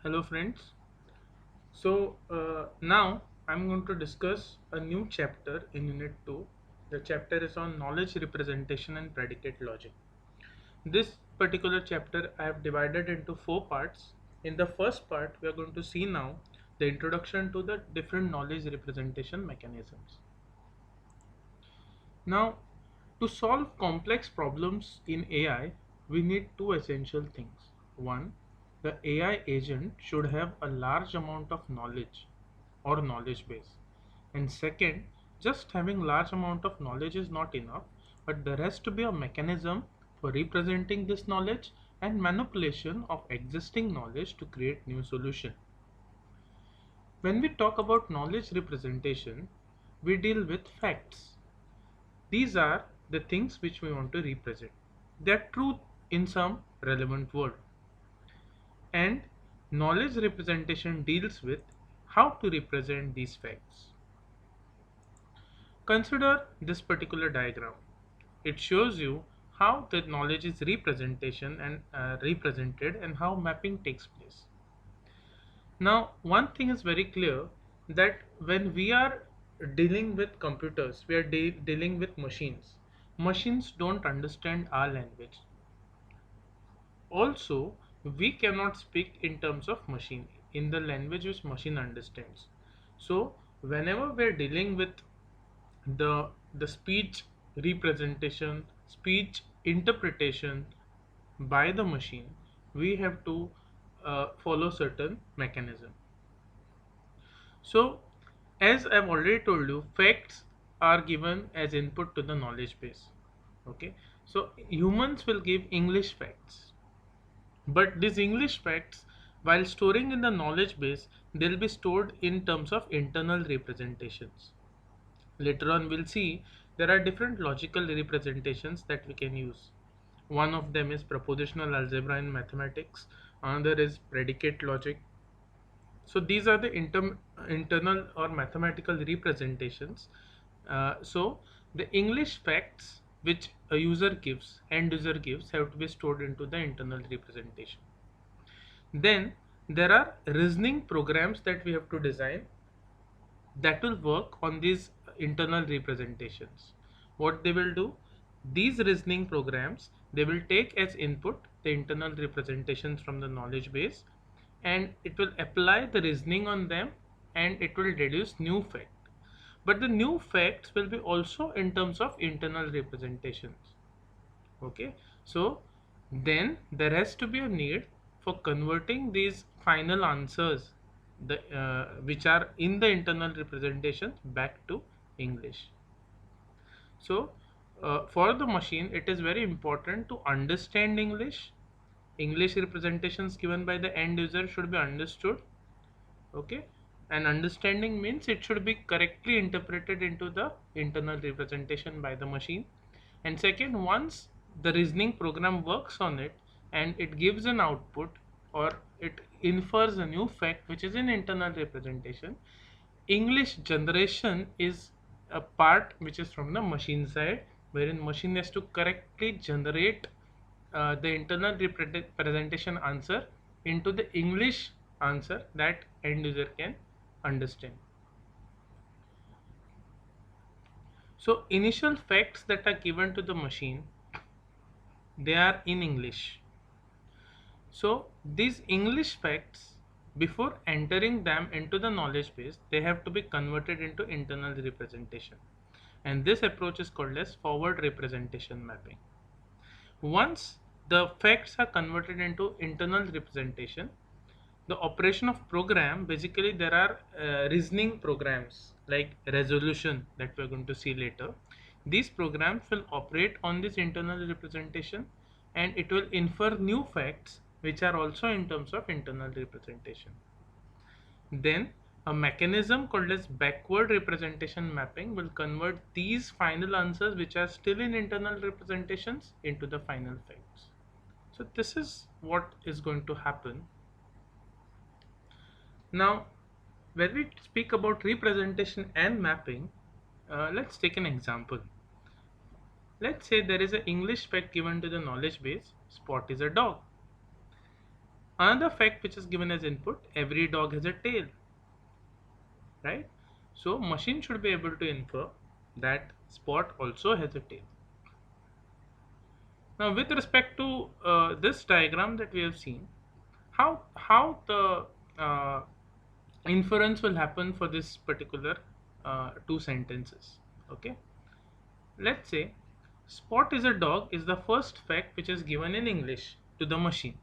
Hello, friends. Now I'm going to discuss a new chapter in Unit 2. The chapter is on knowledge representation and predicate logic. This particular chapter I have divided into four parts. In the first part, we are going to see now the introduction to the different knowledge representation mechanisms. Now, to solve complex problems in AI, we need two essential things. One, the AI agent should have a large amount of knowledge or knowledge base. And second, just having large amount of knowledge is not enough, but there has to be a mechanism for representing this knowledge and manipulation of existing knowledge to create new solution. When we talk about knowledge representation, we deal with facts. These are the things which we want to represent. They are truth in some relevant word. And knowledge representation deals with how to represent these facts. Consider this particular diagram. It shows you how the knowledge is representation and represented and how mapping takes place. Now, one thing is very clear that when we are dealing with computers, we are dealing with machines. Machines don't understand our language. Also, we cannot speak in terms of machine in the language which machine understands. So, whenever we are dealing with the speech representation, speech interpretation by the machine, we have to follow certain mechanism. So, as I've already told you, facts are given as input to the knowledge base. Okay, so humans will give English facts, but these English facts, while storing in the knowledge base, they'll be stored in terms of internal representations. Later on, we'll see there are different logical representations that we can use. One of them is propositional algebra in mathematics, another is predicate logic. So these are the internal or mathematical representations. So the English facts which a user gives, end user gives, have to be stored into the internal representation. Then there are reasoning programs that we have to design that will work on these internal representations. What they will do, these reasoning programs, they will take as input the internal representations from the knowledge base, and it will apply the reasoning on them, and it will deduce new fact. But the new facts will be also in terms of internal representations. Okay, so then there has to be a need for converting these final answers, which are in the internal representation, back to English. So for the machine, it is very important to understand English representations given by the end user should be understood. Okay, and understanding means it should be correctly interpreted into the internal representation by the machine. And second, once the reasoning program works on it and it gives an output, or it infers a new fact which is in internal representation, English generation is a part which is from the machine side, wherein machine has to correctly generate the internal representation answer into the English answer that end user can understand. So initial facts that are given to the machine, they are in English. So these English facts, before entering them into the knowledge base, they have to be converted into internal representation. And this approach is called as forward representation mapping. Once the facts are converted into internal representation, the operation of program, basically there are reasoning programs like resolution that we are going to see later. These programs will operate on this internal representation, and it will infer new facts which are also in terms of internal representation. Then a mechanism called as backward representation mapping will convert these final answers which are still in internal representations into the final facts. So this is what is going to happen. Now, when we speak about representation and mapping, let's take an example. Let's say there is an English fact given to the knowledge base, Spot is a dog. Another fact which is given as input, every dog has a tail, right? So machine should be able to infer that Spot also has a tail. Now with respect to this diagram that we have seen, how the inference will happen for this particular two sentences. Okay, let's say Spot is a dog is the first fact which is given in English to the machine.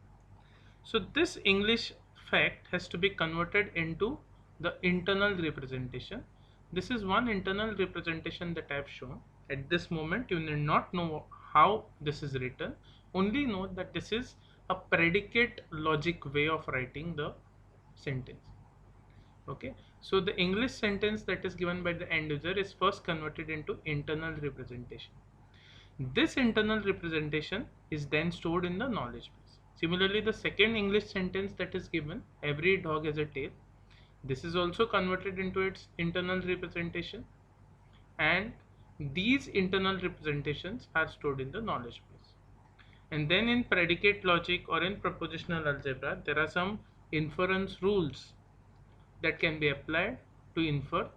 So this English fact has to be converted into the internal representation. This is one internal representation that I have shown. At this moment, you need not know how this is written. Only know that this is a predicate logic way of writing the sentence. Okay, so the English sentence that is given by the end user is first converted into internal representation. This internal representation is then stored in the knowledge base. Similarly, the second English sentence that is given, every dog has a tail, this is also converted into its internal representation, and these internal representations are stored in the knowledge base. And then in predicate logic or in propositional algebra, there are some inference rules that can be applied to infer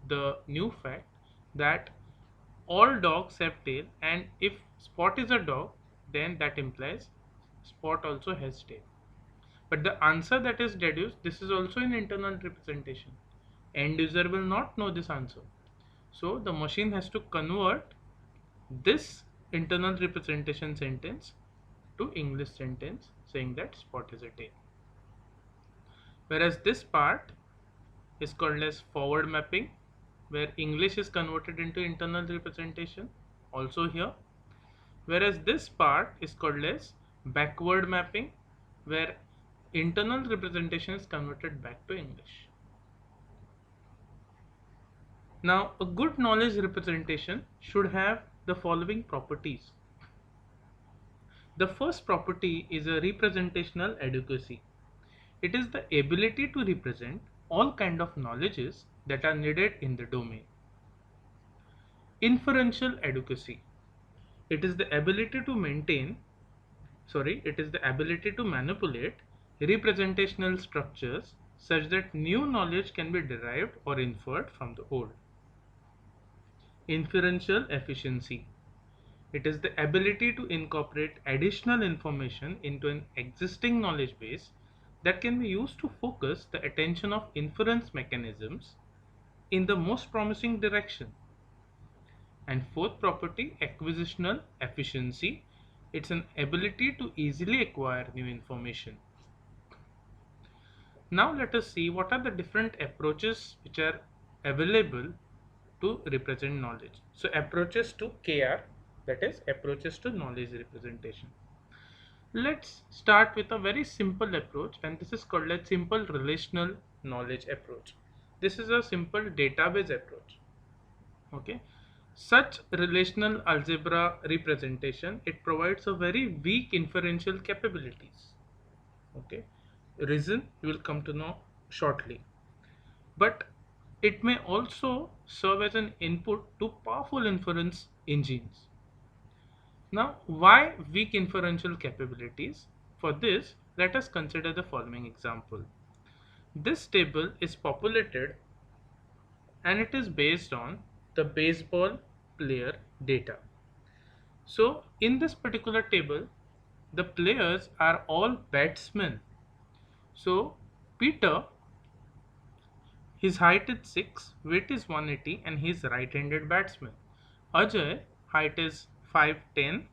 the new fact that all dogs have tail, and if Spot is a dog, then that implies Spot also has tail. But the answer that is deduced, this is also an internal representation. End user will not know this answer. So the machine has to convert this internal representation sentence to English sentence saying that Spot is a tail. Whereas this part is called as forward mapping, where English is converted into internal representation also here. Whereas this part is called as backward mapping, where internal representation is converted back to English. Now, a good knowledge representation should have the following properties. The first property is a representational adequacy. It is the ability to represent all kind of knowledges that are needed in the domain. Inferential adequacy. It is the ability to manipulate representational structures such that new knowledge can be derived or inferred from the old. Inferential efficiency. It is the ability to incorporate additional information into an existing knowledge base that can be used to focus the attention of inference mechanisms in the most promising direction. And fourth property, acquisitional efficiency. It's an ability to easily acquire new information. Now let us see what are the different approaches which are available to represent knowledge. So approaches to KR, that is approaches to knowledge representation. Let's start with a very simple approach, and this is called a simple relational knowledge approach. This is a simple database approach. Okay, such relational algebra representation, it provides a very weak inferential capabilities. Okay, reason you will come to know shortly, but it may also serve as an input to powerful inference engines. Now, why weak inferential capabilities? For this, let us consider the following example. This table is populated and it is based on the baseball player data. So, in this particular table, the players are all batsmen. So, Peter, his height is 6, weight is 180, and he is right-handed batsman. Ajay, height is 5'10",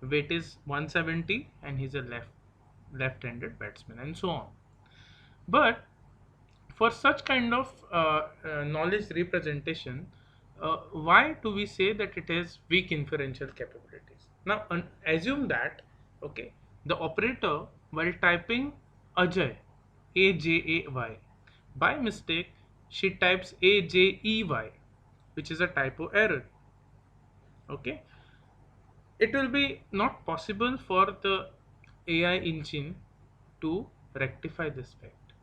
weight is 170, and he's a left-handed batsman, and so on. But for such kind of knowledge representation, why do we say that it has weak inferential capabilities? Now, assume that, okay, the operator while typing Ajay, A-J-A-Y, by mistake she types A-J-E-Y, which is a typo error. Okay, it will be not possible for the AI engine to rectify this fact.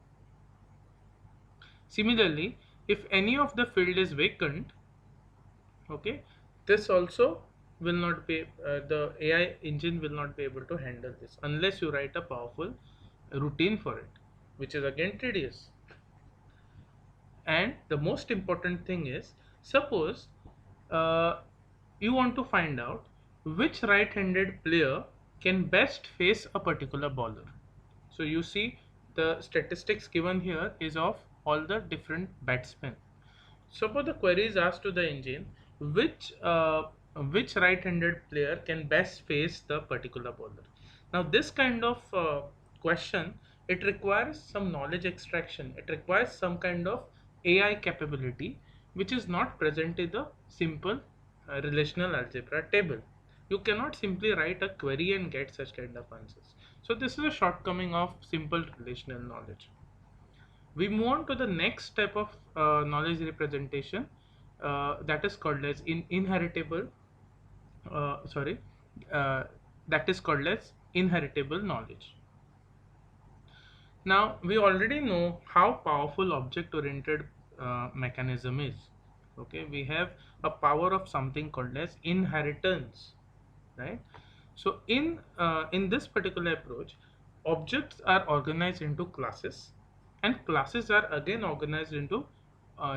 Similarly, if any of the field is vacant, okay, this also will not be the AI engine will not be able to handle this unless you write a powerful routine for it, which is again tedious. And the most important thing is, suppose uh, you want to find out which right-handed player can best face a particular bowler. So you see the statistics given here is of all the different batsmen. Suppose the query is asked to the engine, which right-handed player can best face the particular bowler. Now this kind of question, it requires some knowledge extraction. It requires some kind of AI capability, which is not present in the simple relational algebra table. You cannot simply write a query and get such kind of answers. So this is a shortcoming of simple relational knowledge. We move on to the next step of knowledge representation, that is called as inheritable sorry uh, that is called as inheritable knowledge. Now we already know how powerful object oriented mechanism is. Okay, we have a power of something called as inheritance, right? So in this particular approach, objects are organized into classes, and classes are again organized into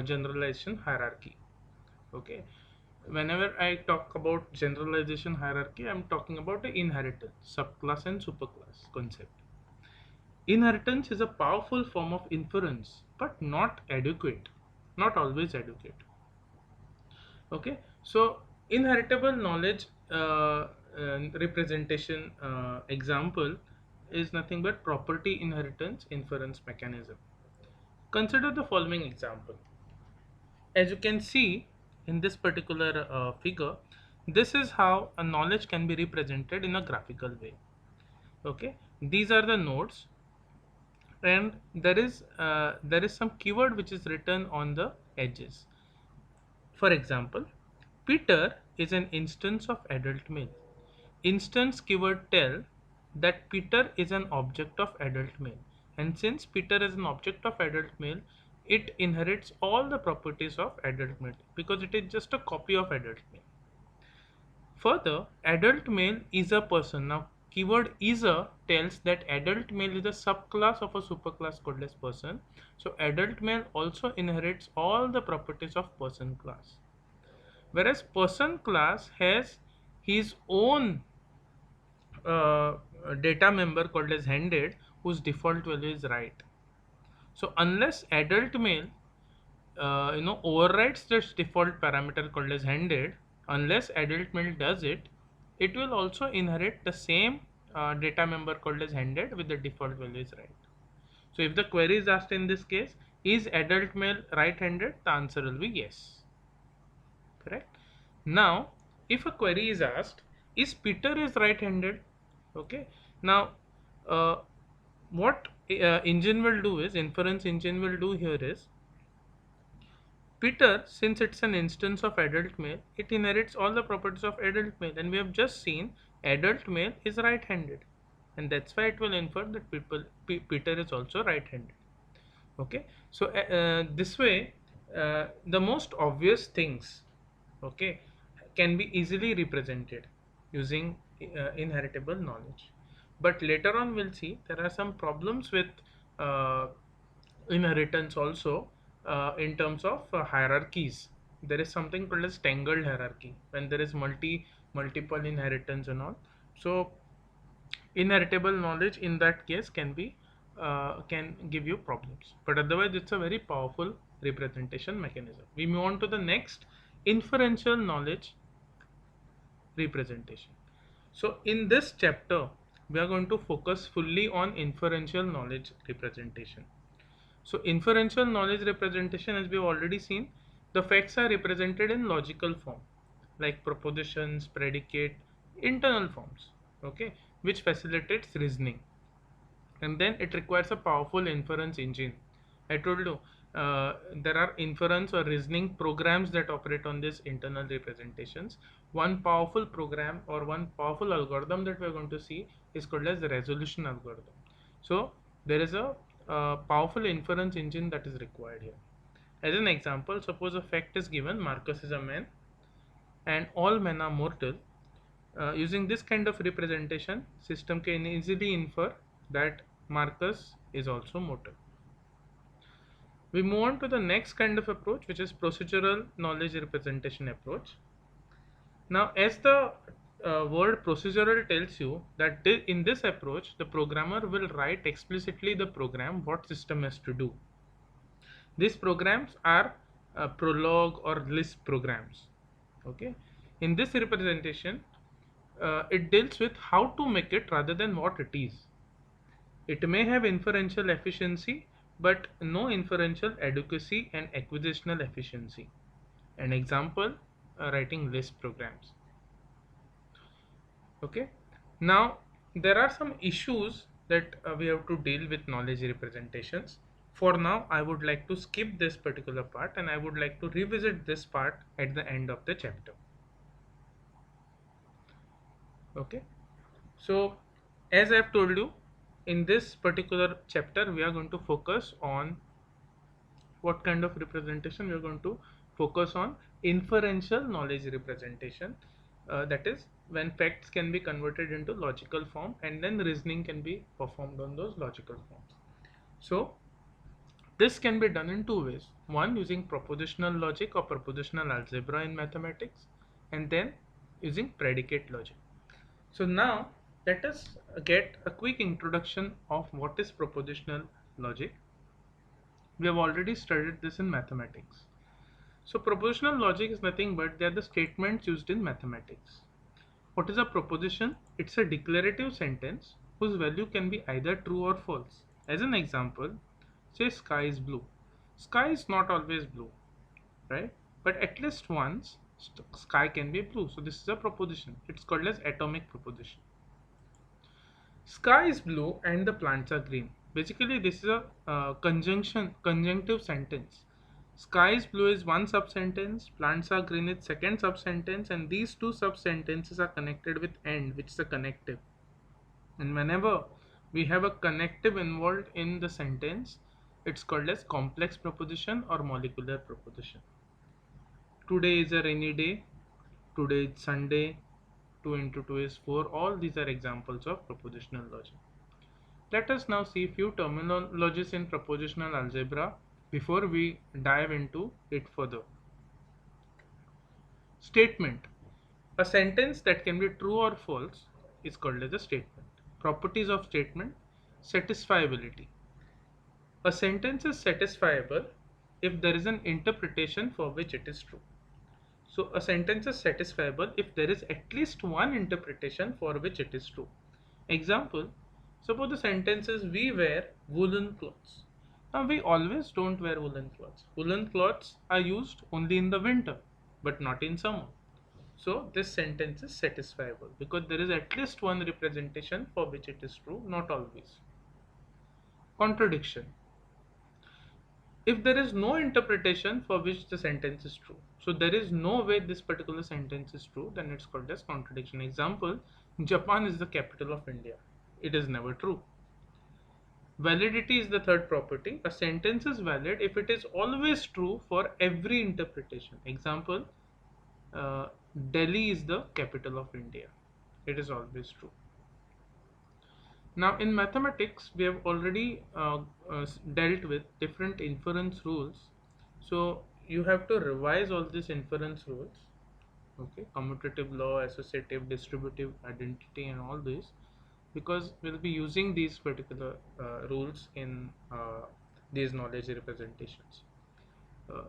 generalization hierarchy. Okay, whenever I talk about generalization hierarchy, I'm talking about the inheritance, subclass and superclass concept. Inheritance is a powerful form of inference, but not adequate, not always adequate. Okay, so inheritable knowledge representation example is nothing but property inheritance inference mechanism. Consider the following example. As you can see in this particular figure, this is how a knowledge can be represented in a graphical way. Okay, these are the nodes, and there is some keyword which is written on the edges. For example, Peter is an instance of adult male. Instance keyword tell that Peter is an object of adult male, and since Peter is an object of adult male, it inherits all the properties of adult male because it is just a copy of adult male. Further, adult male is a person. Now, keyword is a tells that adult male is a subclass of a superclass called as person. So, adult male also inherits all the properties of person class. Whereas person class has his own data member called as handed, whose default value is right. So, unless adult male overrides this default parameter called as handed, unless adult male does it, it will also inherit the same data member called as handed with the default value is right. So if the query is asked in this case, is adult male right handed, the answer will be yes. Correct. Now if a query is asked, is Peter is right handed? Okay, now uh, what engine will do is, inference engine will do here is, Peter, since it's an instance of adult male, it inherits all the properties of adult male, and we have just seen adult male is right-handed, and that's why it will infer that Peter is also right-handed. Okay, so this way, the most obvious things, okay, can be easily represented using inheritable knowledge. But later on, we'll see there are some problems with uh, inheritance also, in terms of hierarchies. There is something called as tangled hierarchy when there is multiple inheritance and all. So inheritable knowledge in that case can give you problems, but otherwise it's a very powerful representation mechanism. We move on to the next, inferential knowledge representation. So in this chapter we are going to focus fully on inferential knowledge representation. So inferential knowledge representation, as we have already seen, the facts are represented in logical form, like propositions, predicate, internal forms, okay, which facilitates reasoning. And then it requires a powerful inference engine. I told you there are inference or reasoning programs that operate on these internal representations. One powerful program or one powerful algorithm that we are going to see is called as the resolution algorithm. So there is a powerful inference engine that is required here. As an example, suppose a fact is given, Marcus is a man and all men are mortal. Using this kind of representation, system can easily infer that Marcus is also motor. We move on to the next kind of approach, which is procedural knowledge representation approach. Now, as the word procedural tells you that in this approach, the programmer will write explicitly the program what system has to do. These programs are Prolog or Lisp programs. Okay. In this representation, it deals with how to make it rather than what it is. It may have inferential efficiency, but no inferential adequacy and acquisitional efficiency. An example, writing Lisp programs. Okay. Now, there are some issues that we have to deal with knowledge representations. For now, I would like to skip this particular part and I would like to revisit this part at the end of the chapter. Okay. So, as I have told you, in this particular chapter, we are going to focus on what kind of representation. We are going to focus on inferential knowledge representation. That is, when facts can be converted into logical form and then reasoning can be performed on those logical forms. So, this can be done in two ways. One, using propositional logic or propositional algebra in mathematics, and then using predicate logic. So now let us get a quick introduction of what is propositional logic. We have already studied this in mathematics. So propositional logic is nothing but they are the statements used in mathematics. What is a proposition? It's a declarative sentence whose value can be either true or false. As an example, say sky is blue. Sky is not always blue, right? But at least once sky can be blue. So this is a proposition. It's called as atomic proposition. Sky is blue and the plants are green. Basically, this is a conjunctive sentence. Sky is blue is one sub-sentence, plants are green is second sub-sentence, and these two sub-sentences are connected with and, which is a connective. And whenever we have a connective involved in the sentence, it's called as complex proposition or molecular proposition. Today is a rainy day, today is Sunday, 2 into 2 is 4. All these are examples of propositional logic. Let us now see few terminologies in propositional algebra before we dive into it further. Statement. A sentence that can be true or false is called as a statement. Properties of statement. Satisfiability. A sentence is satisfiable if there is an interpretation for which it is true. So a sentence is satisfiable if there is at least one interpretation for which it is true. Example, suppose the sentence is we wear woolen clothes. Now we always don't wear woolen clothes. Woolen clothes are used only in the winter but not in summer. So this sentence is satisfiable because there is at least one representation for which it is true, not always. Contradiction. If there is no interpretation for which the sentence is true, so there is no way this particular sentence is true, then it's called as contradiction. Example, Japan is the capital of India. It is never true. Validity is the third property. A sentence is valid if it is always true for every interpretation. Example, Delhi is the capital of India. It is always true. Now in mathematics, we have already dealt with different inference rules. So you have to revise all these inference rules. Okay, commutative law, associative, distributive identity, and all these, because we'll be using these particular rules in these knowledge representations.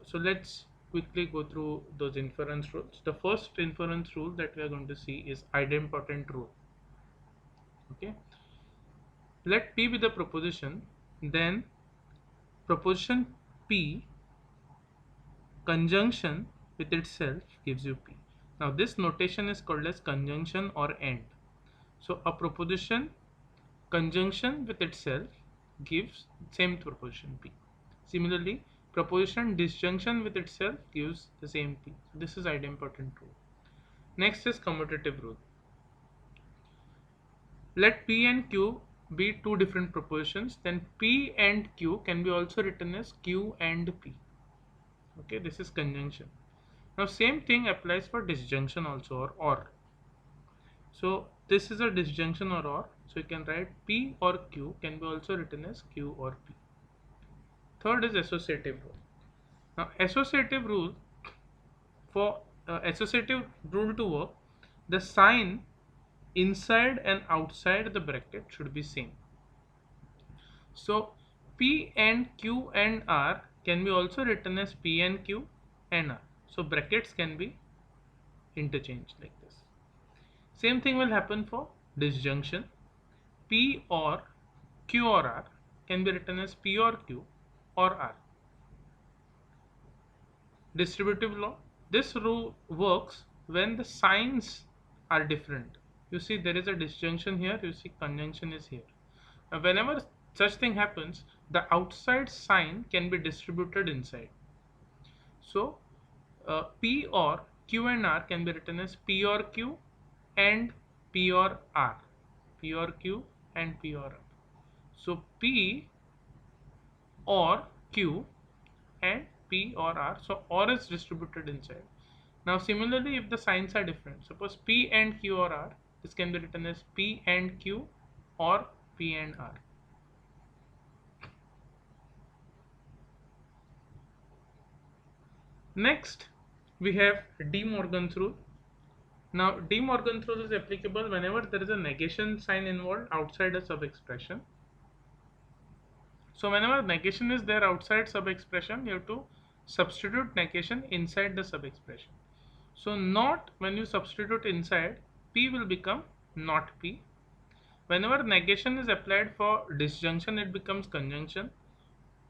So let's quickly go through those inference rules. The first inference rule that we are going to see is idempotent rule. Okay, let P be the proposition, then proposition P conjunction with itself gives you P. Now this notation is called as conjunction or AND. So a proposition conjunction with itself gives same proposition P. Similarly, proposition disjunction with itself gives the same P. This is idempotent rule. Next is commutative rule. Let P and Q be two different propositions, then P and Q can be also written as Q and P. Okay, this is conjunction. Now same thing applies for disjunction also, or. So this is a disjunction or. So you can write P or Q can be also written as Q or P. Third is associative rule. Now associative rule, for associative rule to work, the sign inside and outside the bracket should be same. So P and Q and R can be also written as P and Q and R. So brackets can be interchanged like this. Same thing will happen for disjunction. P or Q or R can be written as P or Q or R. Distributive law. This rule works when the signs are different. You see there is a disjunction here, you see conjunction is here. Now, whenever such thing happens, the outside sign can be distributed inside. So P or Q and R can be written as P or Q and P or R. P or Q and P or R. So P or Q and P or R. So or is distributed inside. Now similarly, if the signs are different, suppose P and Q or R, this can be written as P and Q or P and R. Next, we have De Morgan's rule. Now, De Morgan's rule is applicable whenever there is a negation sign involved outside a sub-expression. So, whenever negation is there outside sub-expression, you have to substitute negation inside the sub-expression. So, not when you substitute inside, P will become not P. Whenever negation is applied for disjunction, it becomes conjunction.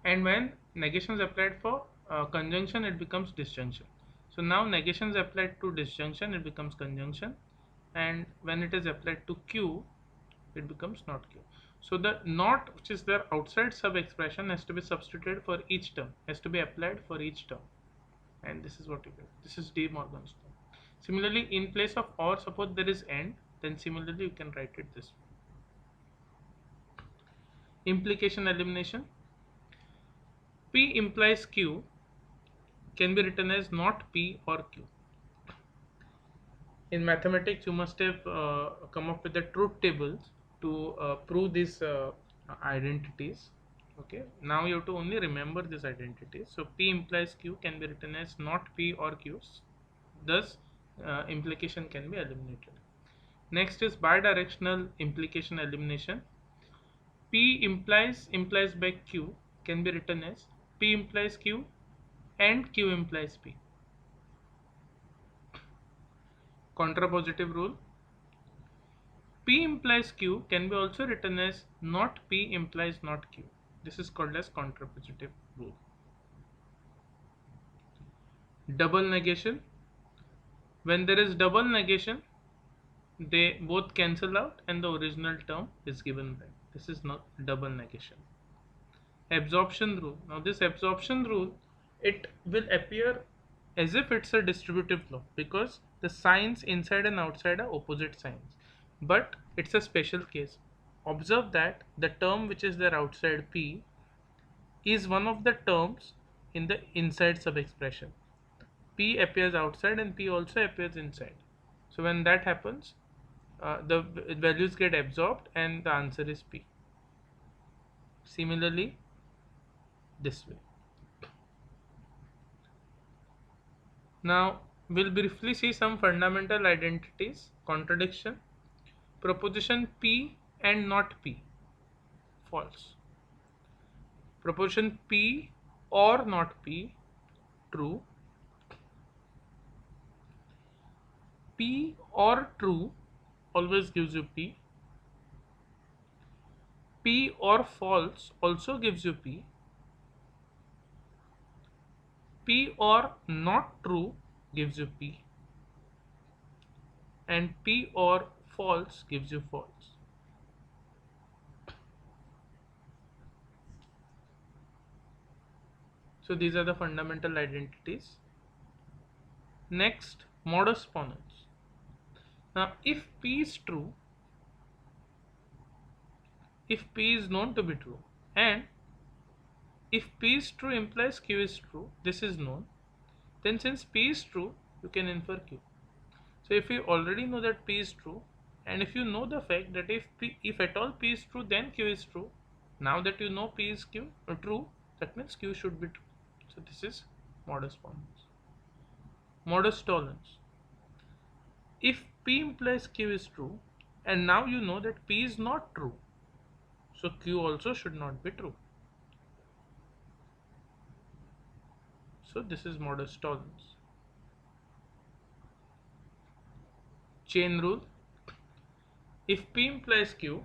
And when negation is applied for conjunction, it becomes disjunction. So now negation is applied to disjunction, it becomes conjunction, and when it is applied to Q, it becomes not Q. So the not which is there outside sub expression has to be substituted for each term, has to be applied for each term, and this is what you get. This is De Morgan's law. Similarly, in place of or, suppose there is and, then similarly you can write it this way. Implication elimination. P implies Q can be written as not P or Q. In mathematics, you must have come up with the truth tables to prove these identities. Okay, now you have to only remember these identities. So P implies Q can be written as not P or Q. Thus, implication can be eliminated. Next is bidirectional implication elimination. P implies by Q can be written as P implies Q and Q implies P. Contrapositive rule. P implies Q can be also written as not P implies not Q. This is called as contrapositive rule. Double negation. When there is double negation, they both cancel out and the original term is given back. This is not double negation. Absorption rule. Now this absorption rule, it will appear as if it's a distributive law because the signs inside and outside are opposite signs, but it's a special case. Observe that the term which is there outside P is one of the terms in the inside sub expression. P appears outside and P also appears inside. So when that happens, the values get absorbed and the answer is P. Similarly, this way. Now we'll briefly see some fundamental identities. Contradiction. Proposition P and not P, false. Proposition P or not P, true. P or true always gives you P. P or false also gives you P. P or not true gives you P. And P or false gives you false. So these are the fundamental identities. Next, modus ponens. Now if P is true, if P is known to be true, and if P is true implies Q is true, this is known, then since P is true, you can infer Q. So if you already know that P is true And if you know the fact that if at all P is true, then Q is true. Now that you know P is true, that means Q should be true. So this is modus ponens. Modus tollens. If P implies Q is true, and now you know that P is not true, so Q also should not be true. So this is modus tollens. Chain rule. If P implies Q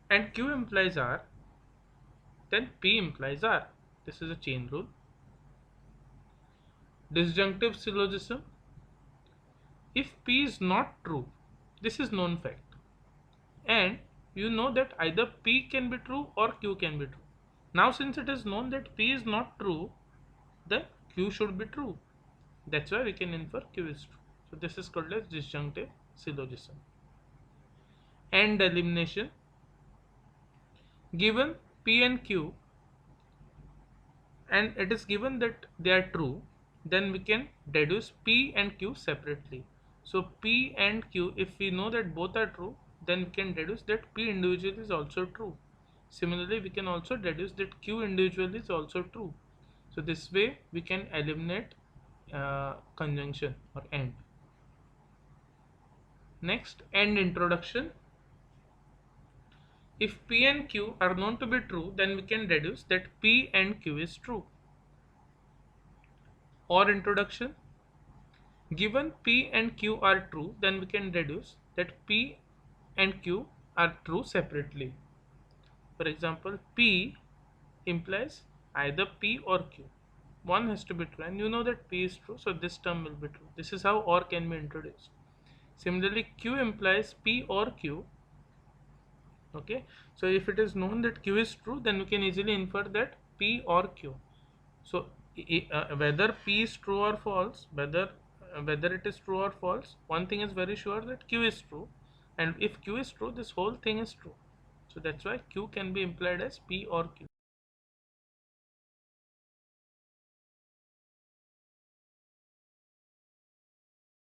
and Q implies R, then P implies R. This is a chain rule. Disjunctive syllogism. If P is not true, this is known fact, and you know that either P can be true or Q can be true. Now since it is known that P is not true, then Q should be true. That's why we can infer Q is true. So this is called as disjunctive syllogism. And elimination. Given P and Q, and it is given that they are true, then we can deduce P and Q separately. So P and Q, if we know that both are true, then we can deduce that P individual is also true. Similarly, we can also deduce that Q individual is also true. So this way we can eliminate conjunction or AND. Next, AND introduction. If P and Q are known to be true, then we can deduce that P and Q is true. Or introduction. Given P and Q are true, then we can deduce that P and Q are true separately. For example, P implies either P or Q. One has to be true, and you know that P is true, so this term will be true. This is how OR can be introduced. Similarly, Q implies P or Q. Okay, so if it is known that Q is true, then we can easily infer that P or Q. So whether P is true or false, whether it is true or false, one thing is very sure, that Q is true, and if Q is true, this whole thing is true. So that's why Q can be implied as P or Q.